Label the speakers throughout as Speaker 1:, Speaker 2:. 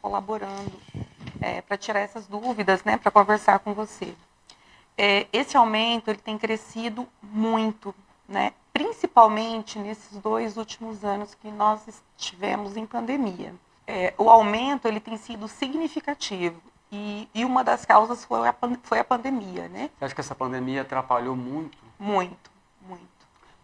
Speaker 1: colaborando para tirar essas dúvidas, né, para conversar com você. Esse aumento ele tem crescido muito, né, principalmente nesses 2 últimos anos que nós estivemos em pandemia. O aumento ele tem sido significativo e uma das causas foi a pandemia, né?
Speaker 2: Você acha que essa pandemia atrapalhou muito?
Speaker 1: Muito, muito.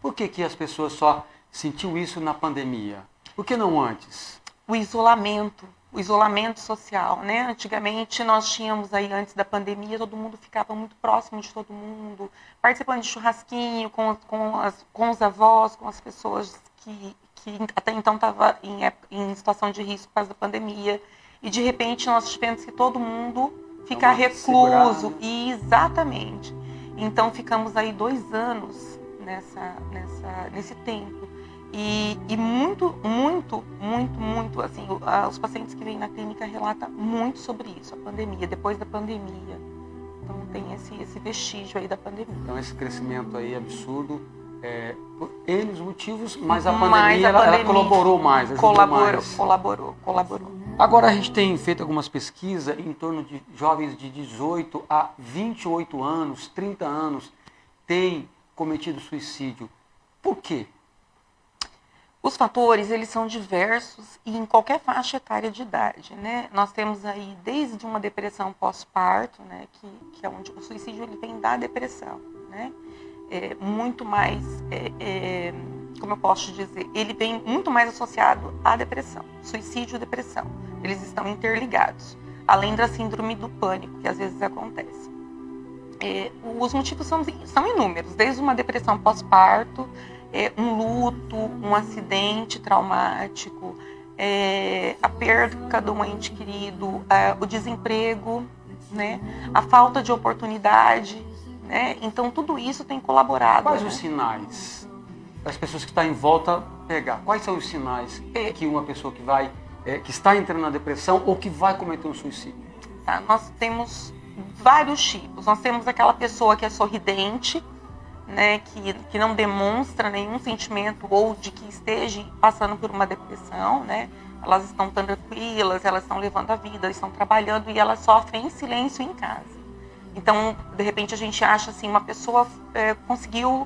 Speaker 2: Por que as pessoas só sentiu isso na pandemia? Por que não antes?
Speaker 1: O isolamento social, né? Antigamente nós tínhamos aí, antes da pandemia, todo mundo ficava muito próximo de todo mundo, participando de churrasquinho com os avós, com as pessoas que até então estavam em situação de risco por causa da pandemia. E de repente nós tivemos que todo mundo ficar recluso. Exatamente. Então ficamos aí 2 anos nesse tempo. E muito, assim, os pacientes que vêm na clínica relatam muito sobre isso, a pandemia, depois da pandemia. Então tem esse vestígio aí da pandemia.
Speaker 2: Então esse crescimento aí absurdo, por N motivos, mas a pandemia, ela colaborou mais, ajudou mais.
Speaker 1: Colaborou.
Speaker 2: Agora a gente tem feito algumas pesquisas em torno de jovens de 18 a 28 anos, 30 anos, têm cometido suicídio. Por quê?
Speaker 1: Os fatores, eles são diversos e em qualquer faixa etária de idade, né? Nós temos aí desde uma depressão pós-parto, né, que é onde o suicídio ele vem da depressão, né? Muito mais, como eu posso dizer, ele vem muito mais associado à depressão, suicídio e depressão. Eles estão interligados, além da síndrome do pânico, que às vezes acontece. Os motivos são inúmeros, desde uma depressão pós-parto, um luto, um acidente traumático, a perda de um ente querido, o desemprego, né, a falta de oportunidade, né? Então tudo isso tem colaborado.
Speaker 2: Quais os sinais das pessoas que estão em volta pegar? Quais são os sinais que uma pessoa que está entrando na depressão ou que vai cometer um suicídio?
Speaker 1: Tá, nós temos vários tipos. Nós temos aquela pessoa que é sorridente, né, que não demonstra nenhum sentimento ou de que esteja passando por uma depressão, né? Elas estão tranquilas, elas estão levando a vida, estão trabalhando e elas sofrem em silêncio em casa. Então, de repente, a gente acha assim, uma pessoa conseguiu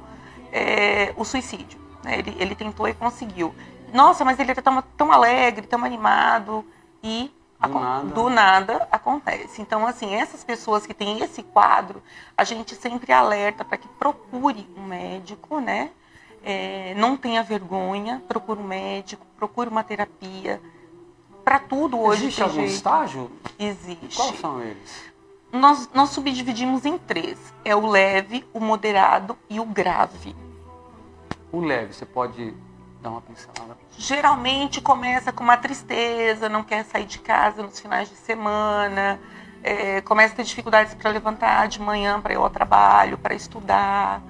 Speaker 1: o suicídio, né? Ele tentou e conseguiu. Nossa, mas ele era tão alegre, tão animado e do nada acontece. Então, assim, essas pessoas que têm esse quadro, a gente sempre alerta para que procure um médico, né? Não tenha vergonha, procure um médico, procure uma terapia. Para tudo hoje.
Speaker 2: Existe algum estágio?
Speaker 1: Existe.
Speaker 2: Quais são eles?
Speaker 1: Nós subdividimos em 3. É o leve, o moderado e o grave.
Speaker 2: O leve, você pode dar uma pincelada?
Speaker 1: Geralmente começa com uma tristeza, não quer sair de casa nos finais de semana, começa a ter dificuldades para levantar de manhã para ir ao trabalho, para estudar,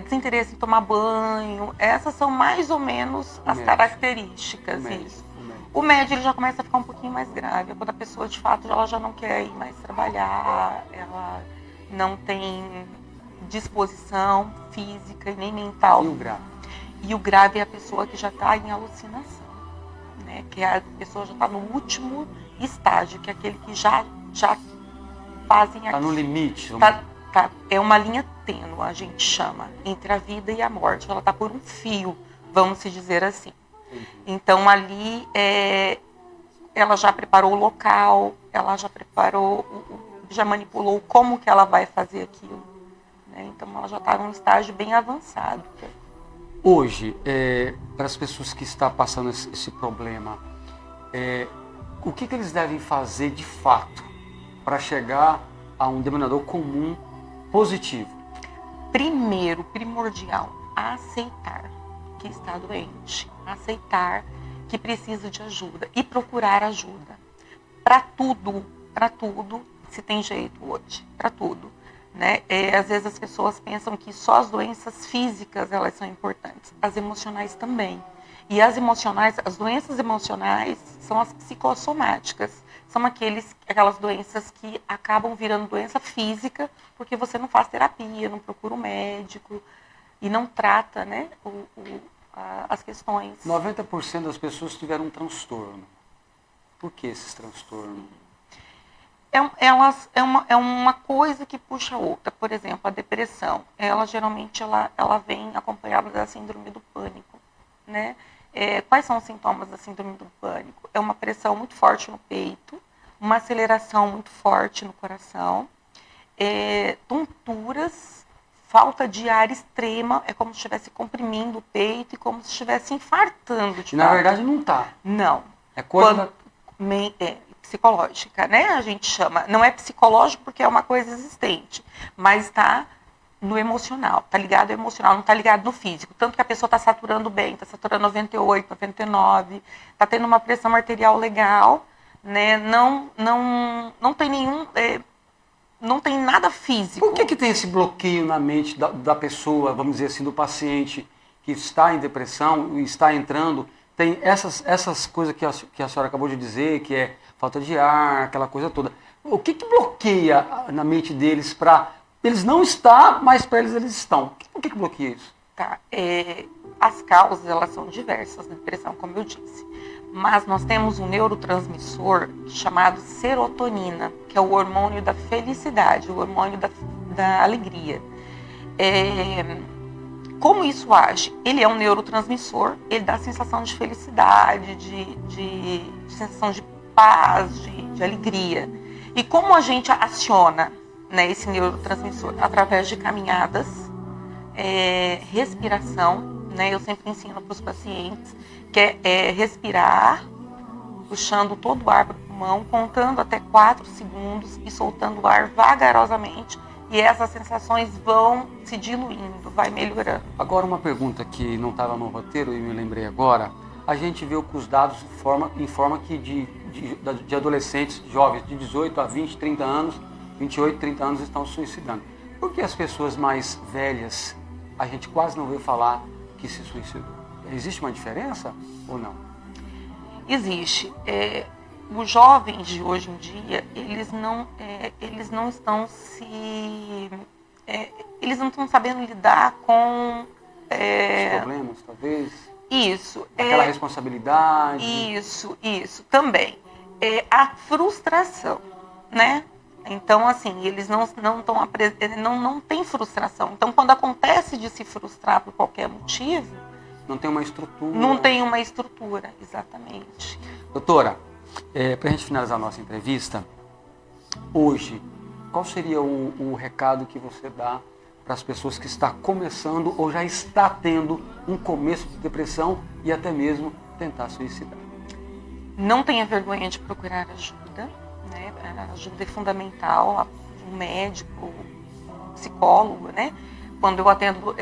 Speaker 1: desinteresse em tomar banho. Essas são mais ou menos as características. O médio ele já começa a ficar um pouquinho mais grave, quando a pessoa de fato ela já não quer ir mais trabalhar, ela não tem disposição física e nem mental.
Speaker 2: E o grave?
Speaker 1: E o grave é a pessoa que já está em alucinação, né? Que a pessoa já está no último estágio, que é aquele que já fazem...
Speaker 2: Está no limite.
Speaker 1: É uma linha tênue, a gente chama, entre a vida e a morte. Ela está por um fio, vamos se dizer assim. Então, ali, ela já preparou o local, ela já já manipulou como que ela vai fazer aquilo, né? Então, ela já está num estágio bem avançado.
Speaker 2: Hoje, para as pessoas que estão passando esse problema, o que eles devem fazer de fato para chegar a um denominador comum positivo?
Speaker 1: Primeiro, primordial, aceitar que está doente, aceitar que precisa de ajuda e procurar ajuda. Para tudo, se tem jeito hoje, para tudo. Né? Às vezes as pessoas pensam que só as doenças físicas elas são importantes, as emocionais também. E as doenças emocionais são as psicossomáticas, são aquelas doenças que acabam virando doença física porque você não faz terapia, não procura um médico e não trata, né, as questões.
Speaker 2: 90% das pessoas tiveram um transtorno. Por que esses transtornos?
Speaker 1: É uma coisa que puxa a outra. Por exemplo, a depressão, ela geralmente ela vem acompanhada da síndrome do pânico, né? Quais são os sintomas da síndrome do pânico? É uma pressão muito forte no peito, uma aceleração muito forte no coração, tonturas, falta de ar extrema, é como se estivesse comprimindo o peito e como se estivesse infartando.
Speaker 2: E na verdade não está.
Speaker 1: Não.
Speaker 2: É coisa
Speaker 1: psicológica, né? A gente chama. Não é psicológico porque é uma coisa existente, mas está no emocional, está ligado ao emocional, não está ligado no físico. Tanto que a pessoa está saturando bem, está saturando 98, 99, está tendo uma pressão arterial legal, né? Não tem nenhum... não tem nada físico.
Speaker 2: Por que tem esse bloqueio na mente da pessoa, vamos dizer assim, do paciente que está em depressão e está entrando? Tem essas coisas que a senhora acabou de dizer, que é falta de ar, aquela coisa toda. O que bloqueia na mente deles para eles não estar, mas para eles estão? Por que bloqueia isso?
Speaker 1: Tá. As causas, elas são diversas na depressão, como eu disse. Mas nós temos um neurotransmissor chamado serotonina, que é o hormônio da felicidade, o hormônio da alegria. Como isso age? Ele é um neurotransmissor, ele dá sensação de felicidade, de sensação de paz, de alegria. E como a gente aciona, né, esse neurotransmissor? Através de caminhadas, respiração, né? Eu sempre ensino para os pacientes que é respirar, puxando todo o ar para o pulmão, contando até 4 segundos e soltando o ar vagarosamente. E essas sensações vão se diluindo, vai melhorando.
Speaker 2: Agora uma pergunta que não estava no roteiro e me lembrei agora. A gente vê que os dados informam que de adolescentes jovens de 18 a 20, 30 anos, 28, 30 anos estão se suicidando. Por que as pessoas mais velhas, a gente quase não vê falar que se suicidou? Existe uma diferença ou não?
Speaker 1: Existe. Os jovens de hoje em dia, eles não estão eles não estão sabendo lidar com
Speaker 2: os problemas, talvez?
Speaker 1: Isso.
Speaker 2: Aquela responsabilidade.
Speaker 1: Isso também. A frustração, né? Então, assim, eles não têm frustração. Então, quando acontece de se frustrar por qualquer motivo...
Speaker 2: Não tem uma estrutura.
Speaker 1: Não tem uma estrutura, exatamente.
Speaker 2: Doutora, para a gente finalizar a nossa entrevista, hoje, qual seria o recado que você dá para as pessoas que estão começando ou já está tendo um começo de depressão e até mesmo tentar suicidar?
Speaker 1: Não tenha vergonha de procurar ajuda, né? A ajuda é fundamental, um médico, um psicólogo, né? Quando eu atendo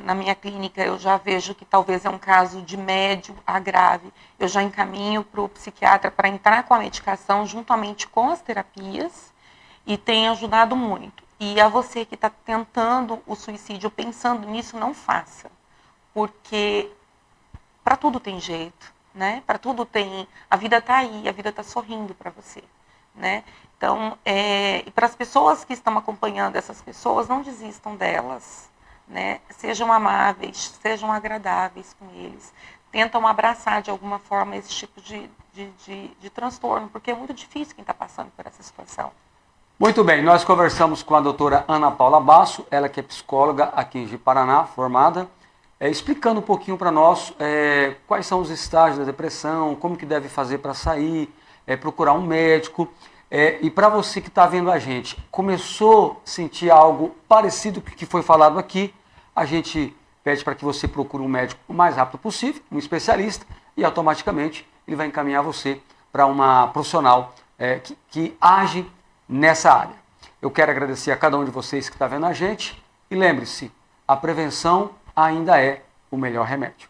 Speaker 1: na minha clínica, eu já vejo que talvez é um caso de médio a grave. Eu já encaminho para o psiquiatra para entrar com a medicação juntamente com as terapias e tem ajudado muito. E a você que está tentando o suicídio, pensando nisso, não faça. Porque para tudo tem jeito, né? Para tudo tem... A vida está aí, a vida está sorrindo para você, né? Então, e para as pessoas que estão acompanhando essas pessoas, não desistam delas, né? Sejam amáveis, sejam agradáveis com eles. Tentam abraçar de alguma forma esse tipo de transtorno, porque é muito difícil quem está passando por essa situação.
Speaker 2: Muito bem, nós conversamos com a doutora Ana Paula Basso, ela que é psicóloga aqui em Ji-Paraná, formada, explicando um pouquinho para nós quais são os estágios da depressão, como que deve fazer para sair, procurar um médico. E para você que está vendo a gente, começou a sentir algo parecido com o que foi falado aqui, a gente pede para que você procure um médico o mais rápido possível, um especialista, e automaticamente ele vai encaminhar você para uma profissional que age nessa área. Eu quero agradecer a cada um de vocês que está vendo a gente e lembre-se, a prevenção ainda é o melhor remédio.